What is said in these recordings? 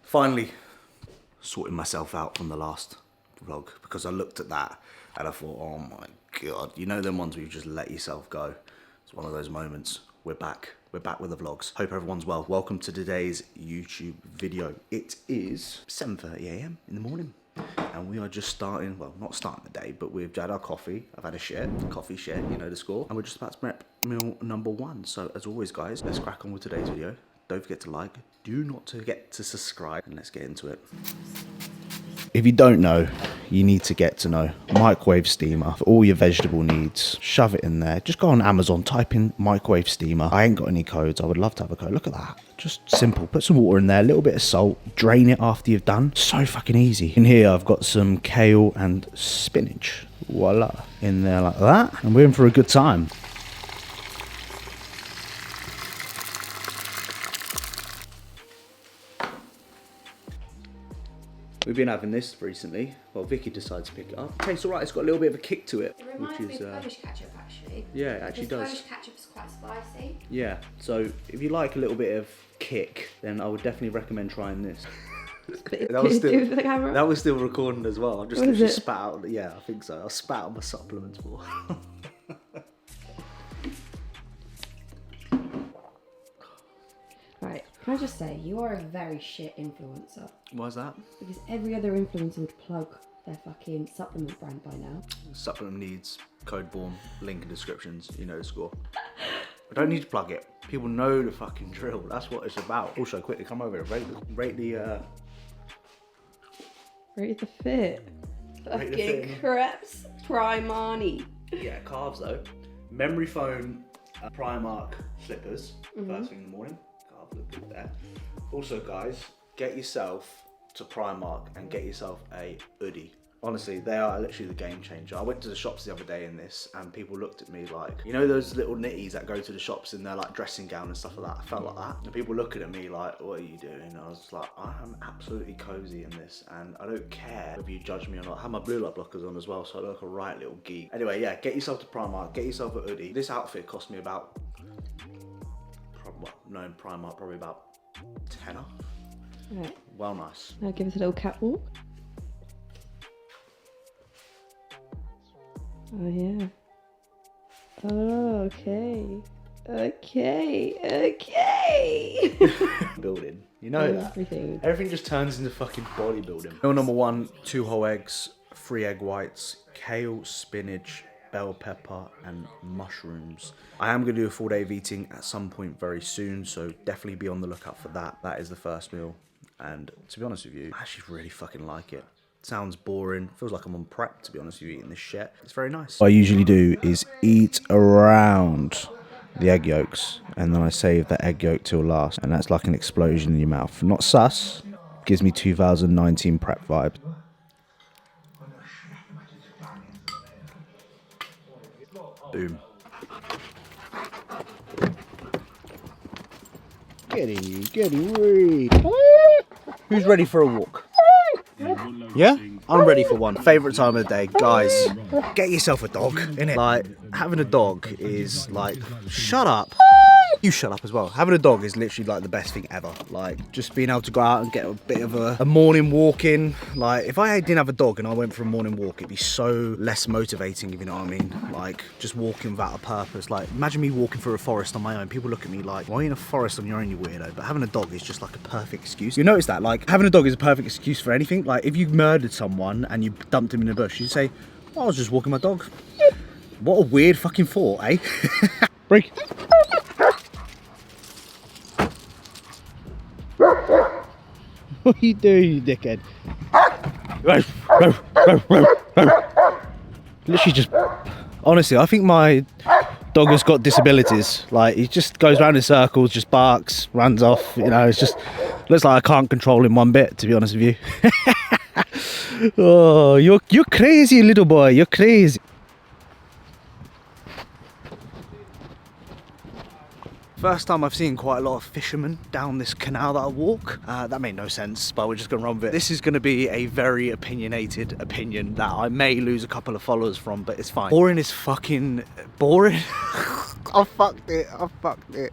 Finally sorting myself out from the last vlog because I looked at that and I thought, oh my God, you know them ones where you just let yourself go. It's one of those moments. We're back with the vlogs. Hope everyone's well. Welcome to today's YouTube video. It is 7:30 a.m. in the morning. And we are just starting, well, not starting the day, but we've had our coffee. I've had a share, coffee share, you know the score. And we're just about to prep meal number 1. So as always, guys, let's crack on with today's video. Don't forget to like, do not forget to subscribe, and let's get into it. If you don't know, you need to get to know. Microwave steamer for all your vegetable needs. Shove it in there. Just go on Amazon, type in microwave steamer. I ain't got any codes. I would love to have a code. Look at that. Just simple. Put some water in there, a little bit of salt. Drain it after you've done. So fucking easy. In here, I've got some kale and spinach. Voila. In there like that. And we're in for a good time. We've been having this recently. Well, Vicky decided to pick it up. Tastes alright, it's got a little bit of a kick to it. It reminds me of Polish ketchup, actually. Yeah, it actually does. Polish ketchup is quite spicy. Yeah, so if you like a little bit of kick, then I would definitely recommend trying this. That was still recording as well. I just spat out. Yeah, I think so. I spat out my supplements more. Right, can I just say, you are a very shit influencer. Why's that? Because every other influencer would plug their fucking supplement brand by now. Supplement needs, code BORN, link in descriptions, you know the score. I don't need to plug it. People know the fucking drill. That's what it's about. Also, quickly come over here. Rate the fit. Fucking Krebs Primani. Yeah, carbs though. Memory foam, Primark slippers. First thing in the morning. Carbs look good there. Also, guys, get yourself to Primark and get yourself a hoodie. Honestly, they are literally the game changer. I went to the shops the other day in this and people looked at me like, you know those little nitties that go to the shops in their like dressing gown and stuff like that? I felt like that. And people looking at me like, what are you doing? And I was like, I am absolutely cozy in this and I don't care if you judge me or not. I have my blue light blockers on as well, so I look like a right little geek. Anyway, yeah, get yourself to Primark, get yourself a hoodie. This outfit cost me about, knowing Primark, probably about tenner. Right. Well, nice. Now give us a little catwalk. Oh yeah. Oh, okay. Okay. Building. You know that. Everything just turns into fucking bodybuilding. Meal number 1, 2 whole eggs, 3 egg whites, kale, spinach, bell pepper and mushrooms. I am going to do a full day of eating at some point very soon, so definitely be on the lookout for that. That is the first meal. And to be honest with you, I actually really fucking like it. Sounds boring. Feels like I'm on prep, to be honest with you, eating this shit. It's very nice. What I usually do is eat around the egg yolks, and then I save the egg yolk till last, and that's like an explosion in your mouth. Not sus. Gives me 2019 prep vibe. Boom. Get in. Who's ready for a walk? Yeah? I'm ready for one. Favourite time of the day. Guys, get yourself a dog, innit? Like, having a dog is like, shut up. You shut up as well. Having a dog is literally like the best thing ever. Like, just being able to go out and get a bit of a morning walk in. Like, if I didn't have a dog and I went for a morning walk, it'd be so less motivating, if you know what I mean. Like, just walking without a purpose. Like, imagine me walking through a forest on my own. People look at me like, why are you in a forest on your own, you weirdo? But having a dog is just like a perfect excuse. You notice that? Like, having a dog is a perfect excuse for anything. Like, if you murdered someone and you dumped him in a bush, you'd say, oh, I was just walking my dog. What a weird fucking thought, eh? Break. What are you doing, you dickhead? Literally just... Honestly, I think my dog has got disabilities. Like, he just goes around in circles, just barks, runs off. You know, it's just... Looks like I can't control him one bit, to be honest with you. Oh, you're crazy, little boy. You're crazy. First time I've seen quite a lot of fishermen down this canal that I walk. That made no sense, but we're just gonna run with it. This is gonna be a very opinionated opinion that I may lose a couple of followers from, but it's fine. Boring is fucking boring. I fucked it.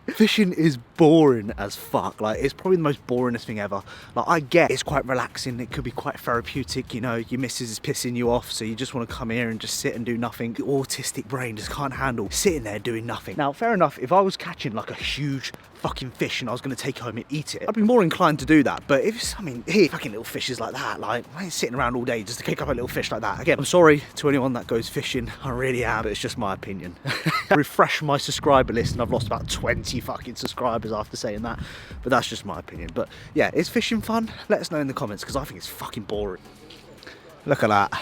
Fishing is boring as fuck. Like, it's probably the most boringest thing ever. Like, I get it's quite relaxing, it could be quite therapeutic, you know, your missus is pissing you off, so you just want to come here and just sit and do nothing. The autistic brain just can't handle sitting there doing nothing. Now, fair enough, if I was catching like a huge fucking fish and I was going to take it home and eat it, I'd be more inclined to do that. But if it's, I mean, here, fucking little fishes like that, like, I ain't sitting around all day just to pick up a little fish like that. Again, I'm sorry to anyone that goes fishing, I really am, but it's just my opinion. Refresh my subscriber list and I've lost about 20 fucking subscribers after saying that, but that's just my opinion. But yeah, is fishing fun? Let us know in the comments, because I think it's fucking boring. Look at that.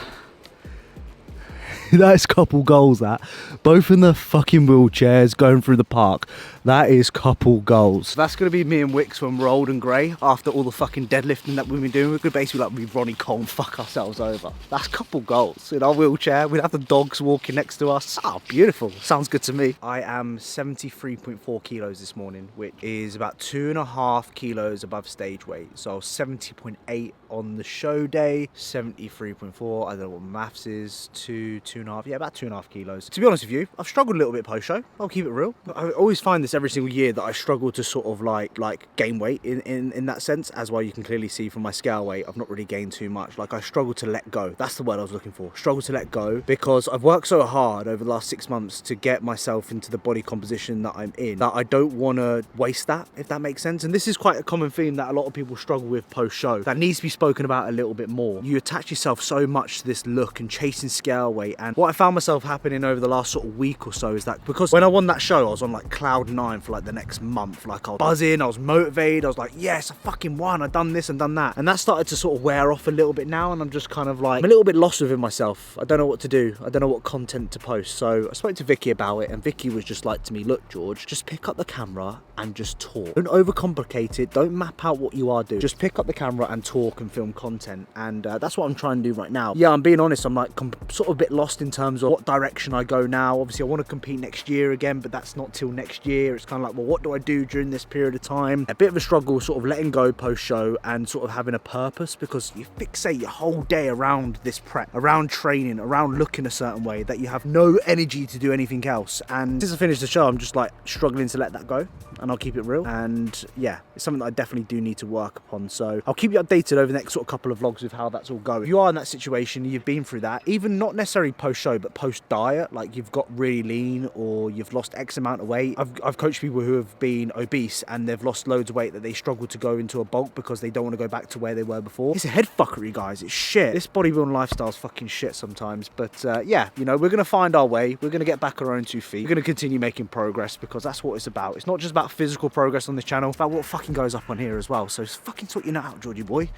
That's couple goals, that. Both in the fucking wheelchairs going through the park. That is couple goals. That's going to be me and Wicks when we're old and grey. After all the fucking deadlifting that we've been doing, we're going to basically like be Ronnie Cole and fuck ourselves over. That's couple goals. In our wheelchair, we'd have the dogs walking next to us. Oh, beautiful. Sounds good to me. I am 73.4 kilos this morning, which is about 2.5 kilos above stage weight. So 70.8 on the show day, 73.4. I don't know what maths is. 2.5. Yeah, about 2.5 kilos. To be honest with you, I've struggled a little bit post-show. I'll keep it real. I always find this every single year that I struggle to sort of like gain weight in that sense. As well, you can clearly see from my scale weight, I've not really gained too much. Like, I struggle to let go. That's the word I was looking for. Struggle to let go, because I've worked so hard over the last 6 months to get myself into the body composition that I'm in, that I don't want to waste that, if that makes sense. And this is quite a common theme that a lot of people struggle with post-show, that needs to be spoken about a little bit more. You attach yourself so much to this look and chasing scale weight, and what I found myself happening over the last sort of week or so is that, because when I won that show, I was on like cloud 9 for like the next month. Like, I was buzzing, I was motivated, I was like, yes, I fucking won, I've done this and done that. And that started to sort of wear off a little bit now, and I'm just kind of like, I'm a little bit lost within myself. I don't know what to do. I don't know what content to post. So I spoke to Vicky about it, and Vicky was just like to me, look, George, just pick up the camera and just talk. Don't overcomplicate it. Don't map out what you are doing. Just pick up the camera and talk and film content. And that's what I'm trying to do right now. Yeah, I'm being honest, I'm like sort of a bit lost in terms of what direction I go now. Obviously, I want to compete next year again, but that's not till next year. It's kind of like, well, what do I do during this period of time? A bit of a struggle sort of letting go post-show and sort of having a purpose, because you fixate your whole day around this prep, around training, around looking a certain way, that you have no energy to do anything else. And since I finished the show, I'm just like struggling to let that go, and I'll keep it real. And yeah, it's something that I definitely do need to work upon. So I'll keep you updated over the next sort of couple of vlogs with how that's all going. If you are in that situation, you've been through that, even not necessarily post-show, but post-diet, like you've got really lean or you've lost X amount of weight. I've coached people who have been obese and they've lost loads of weight, that they struggle to go into a bulk because they don't want to go back to where they were before. It's a head fuckery, guys. It's shit. This bodybuilding lifestyle is fucking shit sometimes. But yeah, you know, we're going to find our way. We're going to get back on our own 2 feet. We're going to continue making progress, because that's what it's about. It's not just about physical progress on this channel, it's about what fucking goes up on here as well. So fucking sort your nut out, Georgie boy.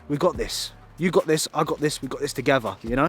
We got this. You got this. I got this. We got this together, you know?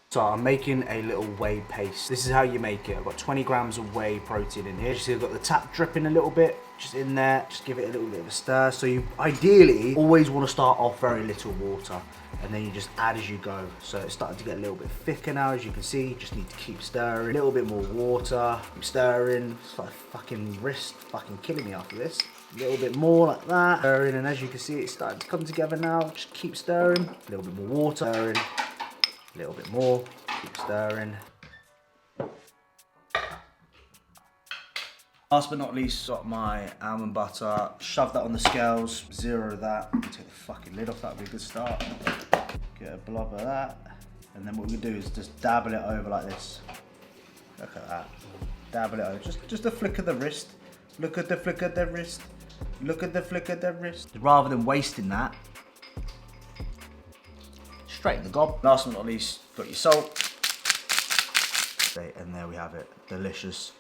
So I'm making a little whey paste. This is how you make it. I've got 20 grams of whey protein in here. You see I've got the tap dripping a little bit, just in there. Just give it a little bit of a stir. So you ideally always want to start off very little water, and then you just add as you go. So it's starting to get a little bit thicker now, as you can see. You just need to keep stirring. A little bit more water, keep stirring. It's like fucking wrist fucking killing me after this. A little bit more like that. Stirring, and as you can see, it's starting to come together now. Just keep stirring. A little bit more water. Stirring. A little bit more, keep stirring. Last but not least, got my almond butter. Shove that on the scales, zero that. Take the fucking lid off, that'd be a good start. Get a blob of that. And then what we do is just dabble it over like this. Look at that. Dabble it over, just a flick of the wrist. Look at the flick of the wrist. Look at the flick of the wrist. Rather than wasting that, straight in the gob. Last but not least, got your salt. And there we have it. Delicious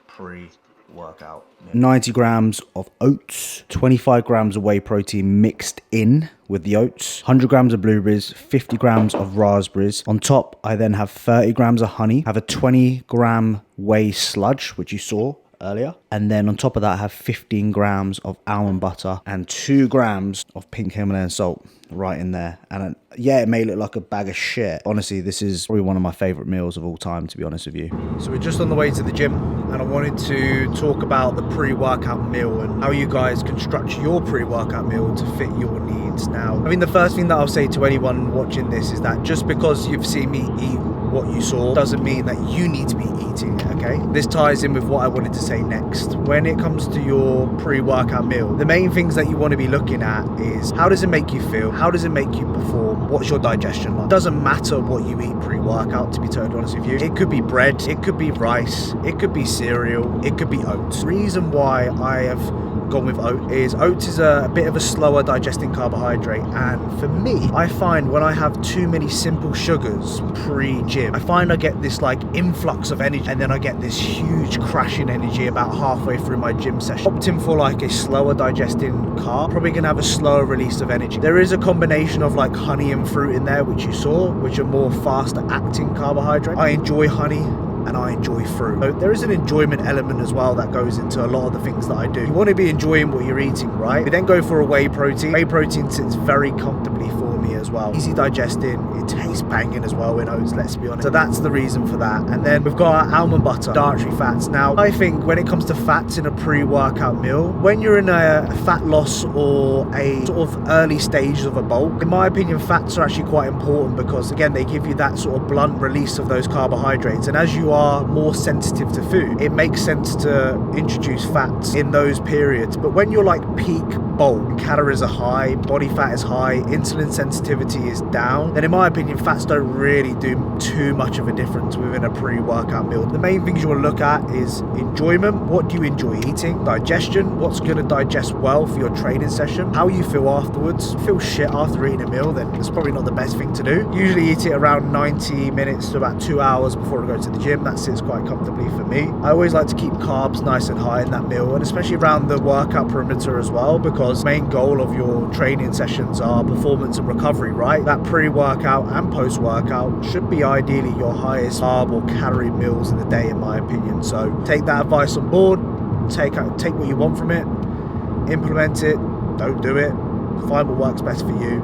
pre-workout. 90 grams of oats, 25 grams of whey protein mixed in with the oats, 100 grams of blueberries, 50 grams of raspberries. On top, I then have 30 grams of honey, have a 20 gram whey sludge, which you saw, earlier. And then on top of that, I have 15 grams of almond butter and 2 grams of pink Himalayan salt right in there. And yeah, it may look like a bag of shit. Honestly, this is probably one of my favorite meals of all time, to be honest with you. So we're just on the way to the gym, and I wanted to talk about the pre-workout meal and how you guys construct your pre-workout meal to fit your needs. Now, I mean, the first thing that I'll say to anyone watching this is that just because you've seen me eat what you saw doesn't mean that you need to be eating it, okay? This ties in with what I wanted to say next. When it comes to your pre-workout meal, the main things that you want to be looking at is how does it make you feel? How does it make you perform? What's your digestion like? It doesn't matter what you eat pre-workout, to be totally honest with you. It could be bread, it could be rice, it could be cereal, it could be oats. The reason why I have gone with oats is a bit of a slower digesting carbohydrate, and for me, I find when I have too many simple sugars pre-gym, I find I get this like influx of energy, and then I get this huge crash in energy about halfway through my gym session. Opting for like a slower digesting carb, probably gonna have a slower release of energy. There is a combination of like honey and fruit in there, which you saw, which are more faster acting carbohydrate. I enjoy honey and I enjoy fruit. So there is an enjoyment element as well that goes into a lot of the things that I do. You want to be enjoying what you're eating, right? We then go for a whey protein. Whey protein sits very comfortably for me as well. Easy digesting, it tastes banging as well in oats, let's be honest. So that's the reason for that. And then we've got our almond butter, dietary fats. Now, I think when it comes to fats in a pre-workout meal, when you're in a fat loss or a sort of early stage of a bulk, in my opinion, fats are actually quite important because, again, they give you that sort of blunt release of those carbohydrates. And as you are more sensitive to food, it makes sense to introduce fats in those periods. But when you're like peak bulk, calories are high, body fat is high, insulin sensitivity is down, then in my opinion, fats don't really do too much of a difference within a pre-workout meal. The main things you want to look at is enjoyment. What do you enjoy eating? Digestion. What's going to digest well for your training session? How you feel afterwards. If you feel shit after eating a meal, then it's probably not the best thing to do. Usually eat it around 90 minutes to about 2 hours before I go to the gym. That sits quite comfortably for me. I always like to keep carbs nice and high in that meal, and especially around the workout perimeter as well, because the main goal of your training sessions are performance and recovery, right? That pre-workout and post-workout should be ideally your highest carb or calorie meals in the day, in my opinion. So take that advice on board, take what you want from it, implement it, don't do it, find what works best for you,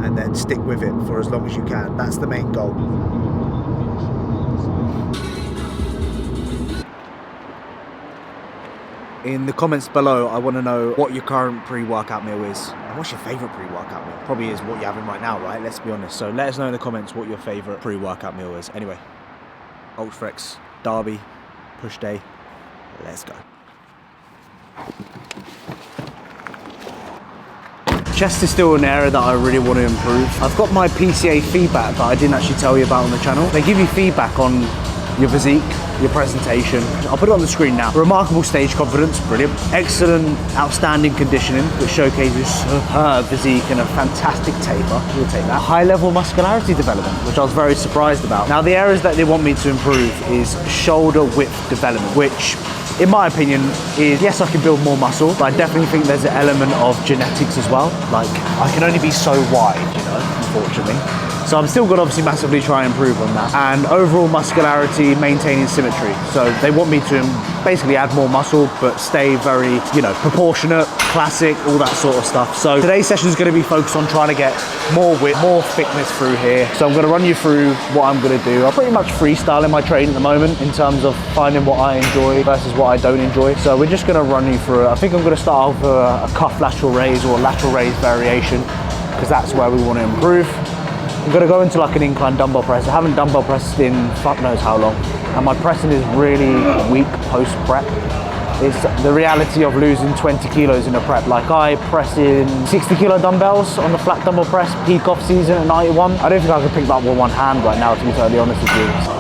and then stick with it for as long as you can. That's the main goal. In the comments below, I want to know what your current pre-workout meal is. And what's your favourite pre-workout meal? Probably is what you're having right now, right? Let's be honest. So let us know in the comments what your favourite pre-workout meal is. Anyway, Ultraflex, Derby, push day. Let's go. Chest is still an area that I really want to improve. I've got my PCA feedback that I didn't actually tell you about on the channel. They give you feedback on your physique, your presentation. I'll put it on the screen now. Remarkable stage confidence, brilliant. Excellent, outstanding conditioning, which showcases superb physique and a fantastic taper. We'll take that. High level muscularity development, which I was very surprised about. Now, the areas that they want me to improve is shoulder width development, which in my opinion is, yes, I can build more muscle, but I definitely think there's an element of genetics as well. Like, I can only be so wide, you know, unfortunately. So I'm still going to obviously massively try and improve on that. And overall muscularity, maintaining symmetry. So they want me to basically add more muscle, but stay very, you know, proportionate, classic, all that sort of stuff. So today's session is going to be focused on trying to get more width, more thickness through here. So I'm going to run you through what I'm going to do. I'm pretty much freestyling my training at the moment in terms of finding what I enjoy versus what I don't enjoy. So we're just going to run you through it. I think I'm going to start off with a cuff lateral raise or a lateral raise variation, because that's where we want to improve. I'm going to go into like an incline dumbbell press. I haven't dumbbell pressed in fuck knows how long, and my pressing is really weak post prep. It's the reality of losing 20 kilos in a prep. Like, I press in 60 kilo dumbbells on the flat dumbbell press peak off season at 91. I don't think I can pick that up with one hand right now, to be totally honest with you.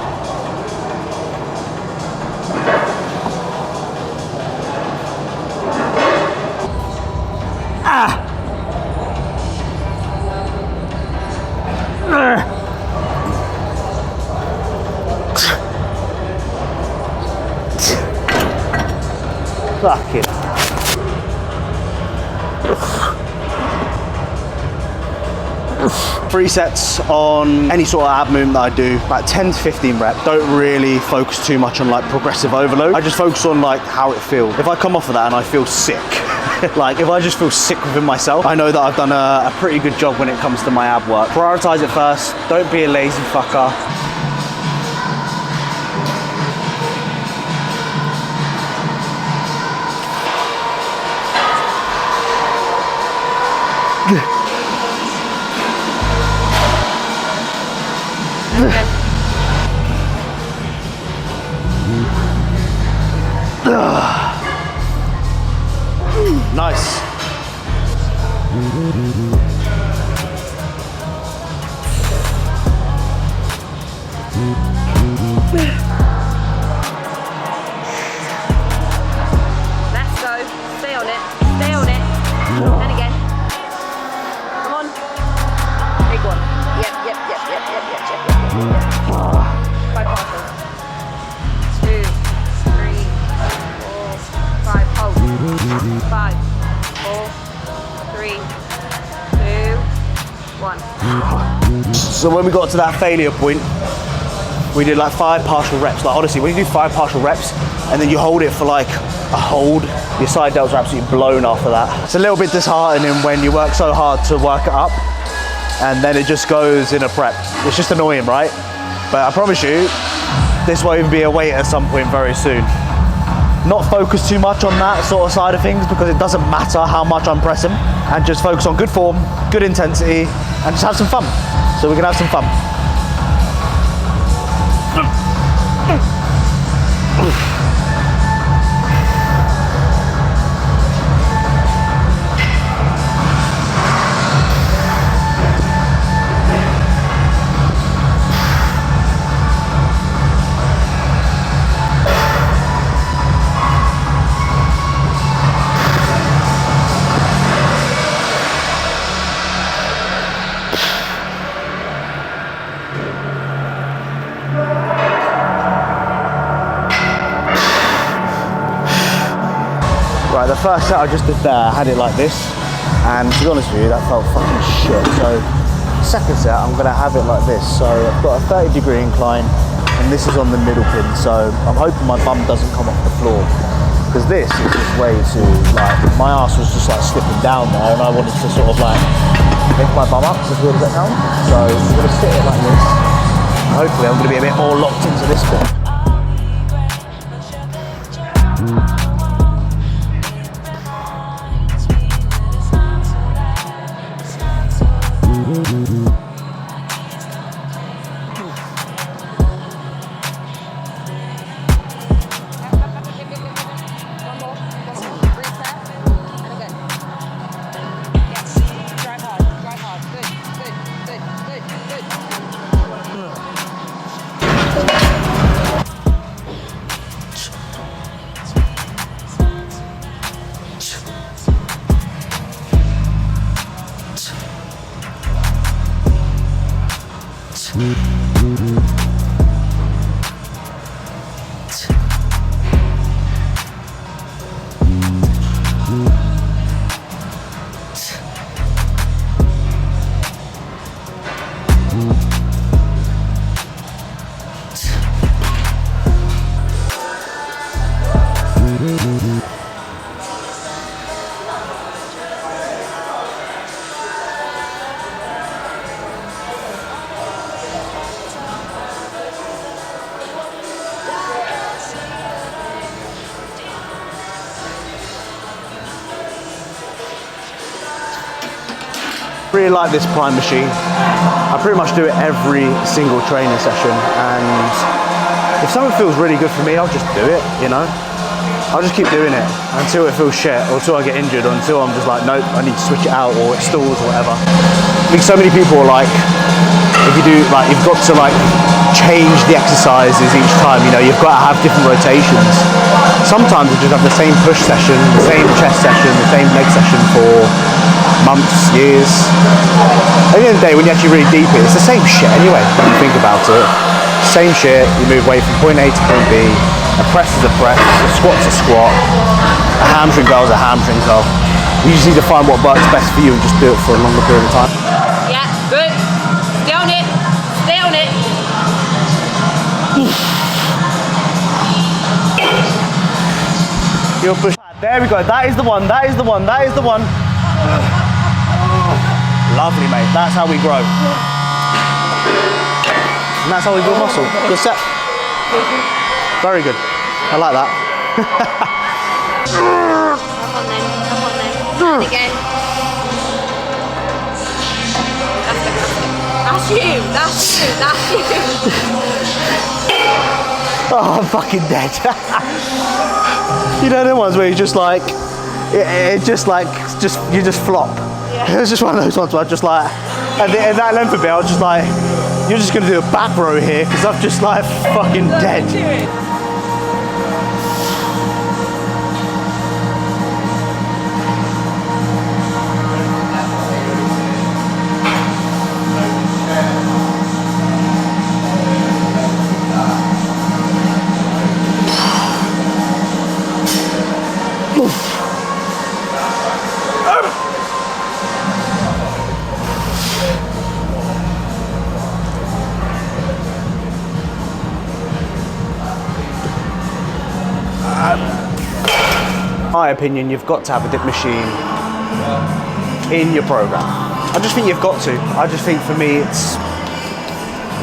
Fuck it. 3 sets on any sort of ab movement that I do, about 10 to 15 reps. Don't really focus too much on like progressive overload. I just focus on like how it feels. If I come off of that and I feel sick, like if I just feel sick within myself, I know that I've done a pretty good job when it comes to my ab work. Prioritize it first. Don't be a lazy fucker. Nice. Let's go. Stay on it. Stay on it. Then again. Come on. Big one. Yep. 5 partials. 2, 3, 4, 5. Hold. 5, 4, 3, 2, 1. So when we got to that failure point, we did like 5 partial reps. Like honestly, when you do 5 partial reps and then you hold it for like a hold, your side delts are absolutely blown after that. It's a little bit disheartening when you work so hard to work it up and then it just goes in a prep. It's just annoying, right? But I promise you, this won't even be a weight at some point very soon. Not focus too much on that sort of side of things because it doesn't matter how much I'm pressing, and just focus on good form, good intensity, and just have some fun. So we can have some fun. Right, the first set I just did there, I had it like this, and to be honest with you, that felt fucking shit. So, second set, I'm gonna have it like this. So I've got a 30-degree incline, and this is on the middle pin. So I'm hoping my bum doesn't come off the floor, because this is just way too, like, my ass was just like slipping down there, and I wanted to sort of like lift my bum up as well as that down. So I'm gonna sit it like this. Hopefully I'm gonna be a bit more locked into this bit. Really like this Prime machine. I pretty much do it every single training session, and if something feels really good for me, I'll just do it, you know? I'll just keep doing it until it feels shit, or until I get injured, or until I'm just like, nope, I need to switch it out, or it stalls, or whatever. I think so many people are like, if you do, like, you've got to like change the exercises each time, you know, you've got to have different rotations. Sometimes you just have the same push session, the same chest session, the same leg session for months, years. At the end of the day, when you actually really deep it, it's the same shit anyway, when you think about it. Same shit, you move away from point A to point B, a press is a press, a squat's a squat, a hamstring goal is a hamstring goal. You just need to find what works best for you and just do it for a longer period of time. Yeah, good. You'll push. There we go. That is the one. That is the one. That is the one. Lovely, mate. That's how we grow. And that's how we build muscle. Good set. Very good. I like that. Come on then. Come on then. And again. That's you. That's you. That's you. Oh, I'm fucking dead. You know the ones where you just like, you just flop. Yeah. It's just one of those ones where I just like, at that length of it, I was just like, you're just gonna do a back row here because I'm just like fucking dead. My opinion, you've got to have a dip machine in your program. I just think you've got to. I just think for me it's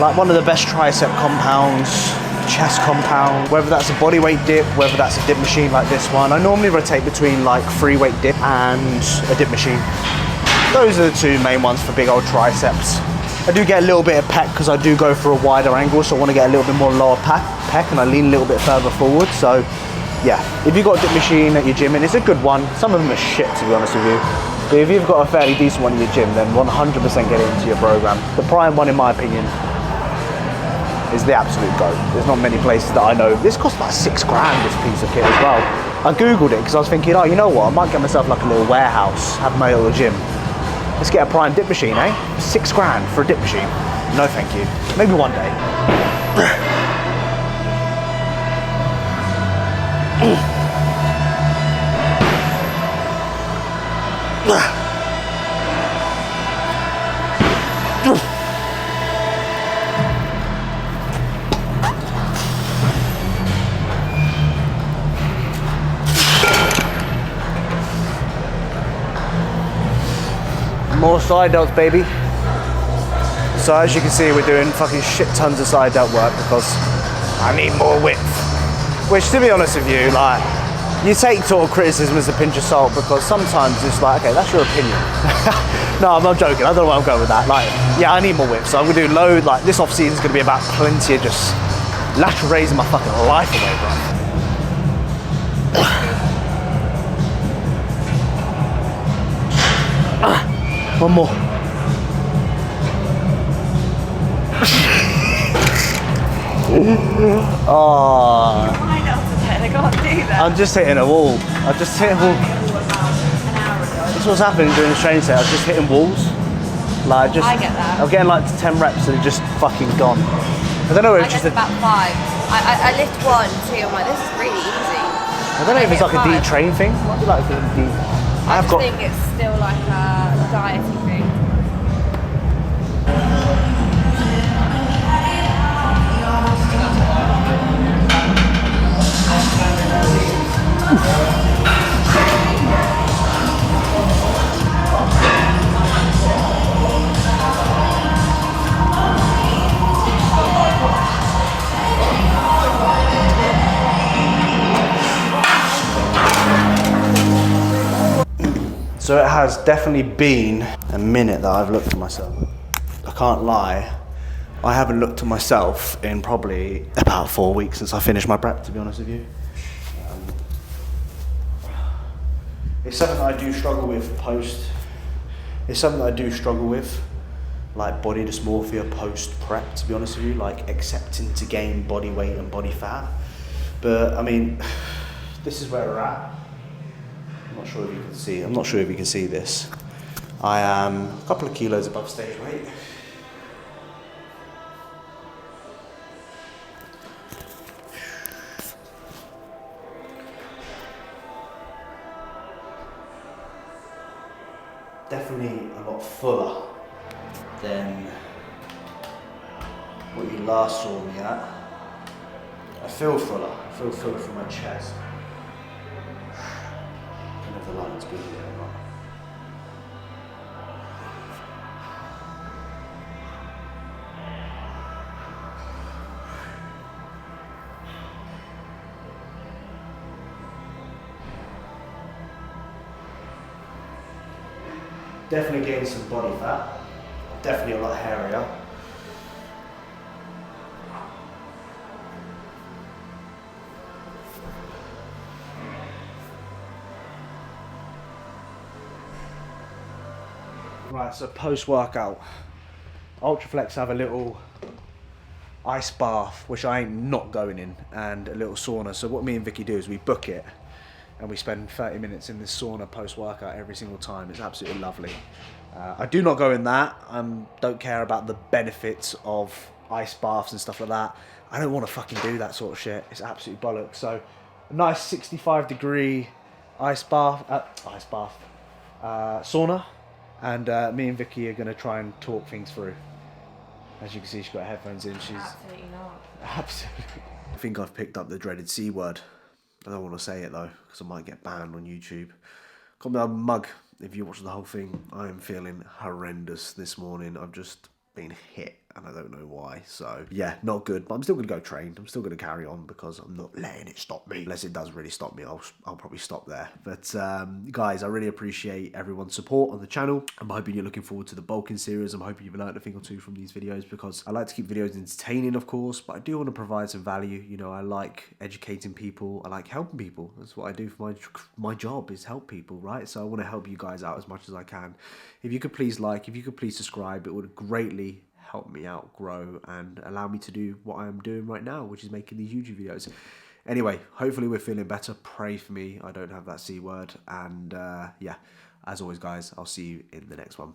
like one of the best tricep compounds, chest compound, whether that's a bodyweight dip, whether that's a dip machine like this one. I normally rotate between like free weight dip and a dip machine. Those are the two main ones for big old triceps. I do get a little bit of pec because I do go for a wider angle, so I want to get a little bit more lower pec and I lean a little bit further forward. So yeah, if you've got a dip machine at your gym, and it's a good one, some of them are shit to be honest with you, but if you've got a fairly decent one in your gym, then 100% get it into your program. The Prime one, in my opinion, is the absolute go. There's not many places that I know. This costs about $6 grand, this piece of kit as well. I googled it because I was thinking, oh, you know what, I might get myself like a little warehouse, have my little gym. Let's get a Prime dip machine, eh? $6 grand for a dip machine. No thank you. Maybe one day. More side delts, baby. So as you can see, we're doing fucking shit tons of side delt work because I need more width. Which, to be honest with you, like, you take sort of criticism as a pinch of salt because sometimes it's like, okay, that's your opinion. No, I'm not joking. I don't know where I'm going with that. Like, yeah, I need more width. So I'm gonna do load, like, this off season is gonna be about plenty of just lateral raising my fucking life away, bro. One more. Oh. I can't do that. I'm just hitting a wall. I just hit a wall. That's what's happening during the training set. I was just hitting walls. Like just. I get that. I'm getting like to 10 reps and it's just fucking gone. I don't know if it's just about 5. I lift 1, 2. I'm like, this is really easy. I don't know if it's like a detrain thing. Might be like a I think it's still like a dieting thing. So it has definitely been a minute that I've looked at myself. I can't lie, I haven't looked at myself in probably about 4 weeks since I finished my prep, to be honest with you. It's something that I do struggle with post. It's something that I do struggle with, like body dysmorphia post prep, to be honest with you, like accepting to gain body weight and body fat. But I mean, this is where we're at. I'm not sure if you can see. I'm not sure if you can see this. I am a couple of kilos above stage weight. Definitely a lot fuller than what you last saw me at. I feel fuller. I feel fuller from my chest. I don't know if the lighting's good here or not. Definitely gained some body fat. Definitely a lot hairier. Right, so post-workout, Ultraflex have a little ice bath, which I ain't not going in, and a little sauna. So what me and Vicky do is we book it, and we spend 30 minutes in this sauna post-workout every single time. It's absolutely lovely. I do not go in that. Don't care about the benefits of ice baths and stuff like that. I don't want to fucking do that sort of shit. It's absolutely bollocks. So a nice 65-degree sauna. And me and Vicky are going to try and talk things through. As you can see, she's got headphones in. She's Absolutely not. absolutely. I think I've picked up the dreaded C word. I don't want to say it though, because I might get banned on YouTube. Call me a mug if you watch the whole thing. I am feeling horrendous this morning. I've just been hit and I don't know why. So yeah, not good, but I'm still going to go train. I'm still going to carry on because I'm not letting it stop me. Unless it does really stop me, I'll probably stop there. But guys, I really appreciate everyone's support on the channel. I'm hoping you're looking forward to the bulking series. I'm hoping you've learned a thing or two from these videos, because I like to keep videos entertaining, of course, but I do want to provide some value. You know, I like educating people. I like helping people. That's what I do for my job, is help people, right? So I want to help you guys out as much as I can. If you could please like, if you could please subscribe, it would greatly help me out, grow, and allow me to do what I am doing right now, which is making these YouTube videos. Anyway, hopefully we're feeling better. Pray for me I don't have that C word. And yeah, as always guys, I'll see you in the next one.